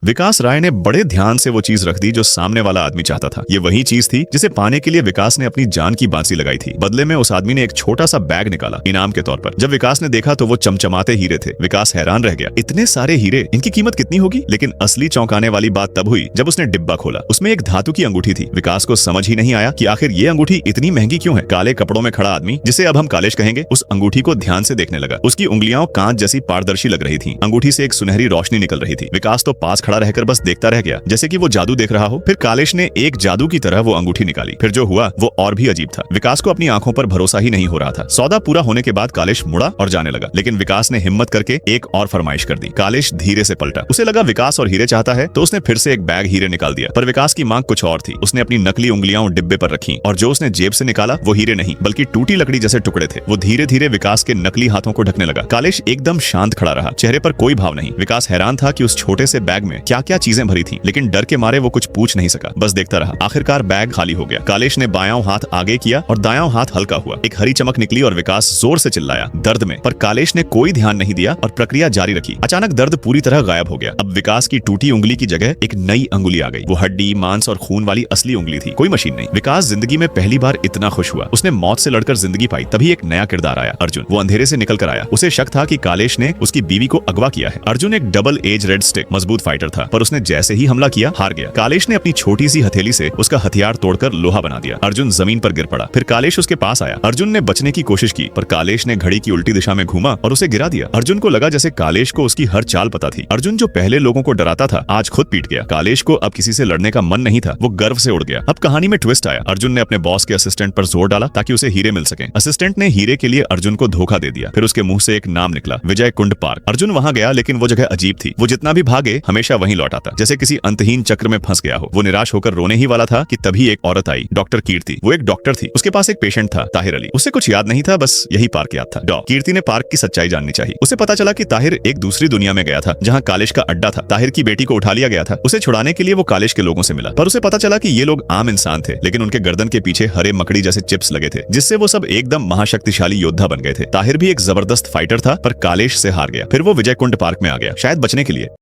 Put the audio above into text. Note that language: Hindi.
विकास राय ने बड़े ध्यान से वो चीज रख दी जो सामने वाला आदमी चाहता था। ये वही चीज थी जिसे पाने के लिए विकास ने अपनी जान की बांसी लगाई थी। बदले में उस आदमी ने एक छोटा सा बैग निकाला इनाम के तौर पर। जब विकास ने देखा तो वो चमचमाते हीरे थे। विकास हैरान रह गया, इतने सारे हीरे, इनकी कीमत कितनी होगी? लेकिन असली चौंकाने वाली बात तब हुई जब उसने डिब्बा खोला। उसमें एक धातु की अंगूठी थी। विकास को समझ ही नहीं आया कि आखिर ये अंगूठी इतनी महंगी क्यों है। काले कपड़ों में खड़ा आदमी, जिसे अब हम कालेश कहेंगे, उस अंगूठी को ध्यान से देखने लगा। उसकी उंगलियां कांच जैसी पारदर्शी लग रही थीं। अंगूठी से एक सुनहरी रोशनी निकल रही थी। विकास तो पास खड़ा रहकर बस देखता रह गया, जैसे कि वो जादू देख रहा हो। फिर कालेश ने एक जादू की तरह वो अंगूठी निकाली। फिर जो हुआ वो और भी अजीब था। विकास को अपनी आंखों पर भरोसा ही नहीं हो रहा था। सौदा पूरा होने के बाद कालेश मुड़ा और जाने लगा, लेकिन विकास ने हिम्मत करके एक और फरमाइश कर दी। कालेश धीरे से पलटा। उसे लगा विकास और हीरे चाहता है, तो उसने फिर से एक बैग हीरे निकाल दिया। पर विकास की मांग कुछ और थी। उसने अपनी नकली उंगलियां डिब्बे पर रखी और जो उसने जेब से निकाला वो हीरे नहीं बल्कि टूटी लकड़ी जैसे टुकड़े थे। वो धीरे धीरे विकास के नकली हाथों को ढकने लगा। कालेश एकदम शांत खड़ा रहा, चेहरे पर कोई भाव नहीं। विकास हैरान था कि उस छोटे से बैग में क्या क्या चीजें भरी थी, लेकिन डर के मारे वो कुछ पूछ नहीं सका, बस देखता रहा। आखिरकार बैग खाली हो गया। कालेश ने बायां हाथ आगे किया और दायां हाथ हल्का हुआ। एक हरी चमक निकली और विकास जोर से चिल्लाया दर्द में। पर कालेश ने कोई ध्यान नहीं दिया और प्रक्रिया जारी रखी। अचानक दर्द पूरी तरह गायब हो गया। अब विकास की टूटी उंगली की जगह एक नई अंगुली आ गई। वो हड्डी, मांस और खून वाली असली उंगली थी, कोई मशीन नहीं। विकास जिंदगी में पहली बार इतना खुश हुआ। उसने मौत से लड़कर जिंदगी पाई। तभी एक नया किरदार आया, अर्जुन। वो अंधेरे से निकल कर आया। उसे शक था कि कालेश ने उसकी बीवी को अगवा किया है। अर्जुन एक डबल एज रेड स्टिक मजबूत फाइटर था, पर उसने जैसे ही हमला किया हार गया। कालेश ने अपनी छोटी सी हथेली से उसका हथियार तोड़कर लोहा बना दिया। अर्जुन जमीन पर गिर पड़ा। फिर कालेश उसके पास आया। अर्जुन ने बचने की कोशिश की, पर कालेश ने घड़ी की उल्टी दिशा में घूमा और उसे गिरा दिया। अर्जुन को लगा जैसे कालेश को उसकी हर चाल पता थी। अर्जुन जो पहले लोगों को डराता था, आज खुद पीट गया। कालेश को अब किसी से लड़ने का मन नहीं था। वो गर्व से उड़ गया। अब कहानी में ट्विस्ट आया। अर्जुन ने अपने बॉस के असिस्टेंट पर जोर डाला ताकि उसे हीरे मिल सके। असिस्टेंट ने हीरे के लिए अर्जुन को धोखा दे दिया। फिर उसके मुंह से एक नाम निकला, विजय कुंड पार्क। अर्जुन वहां गया, लेकिन वो जगह अजीब थी। वो जितना भी भागे हमेशा वहीं लौट आता, जैसे किसी अंतहीन चक्र में फंस गया हो। वो निराश होकर रोने ही वाला था कि तभी एक औरत आई, डॉक्टर कीर्ति। वो एक डॉक्टर थी। उसके पास एक पेशेंट था, ताहिर अली। उसे कुछ याद नहीं था, बस यही पार्क याद था। कीर्ति ने पार्क की सच्चाई जाननी चाहिए। उसे पता चला कि ताहिर एक दूसरी दुनिया में गया था, जहां कालेश का अड्डा था। ताहिर की बेटी को उठा लिया गया था। उसे छुड़ाने के लिए वो कालेश के लोगों से मिला, पर उसे पता चला कि ये लोग आम इंसान थे, लेकिन उनके गर्दन के पीछे हरे मकड़ी जैसे चिप्स लगे थे, जिससे वो सब एकदम महाशक्तिशाली योद्धा बन गए थे। ताहिर भी एक जबरदस्त फाइटर था, पर कालेश से हार गया। फिर वो विजय कुंड पार्क में आ गया, शायद बचने के लिए।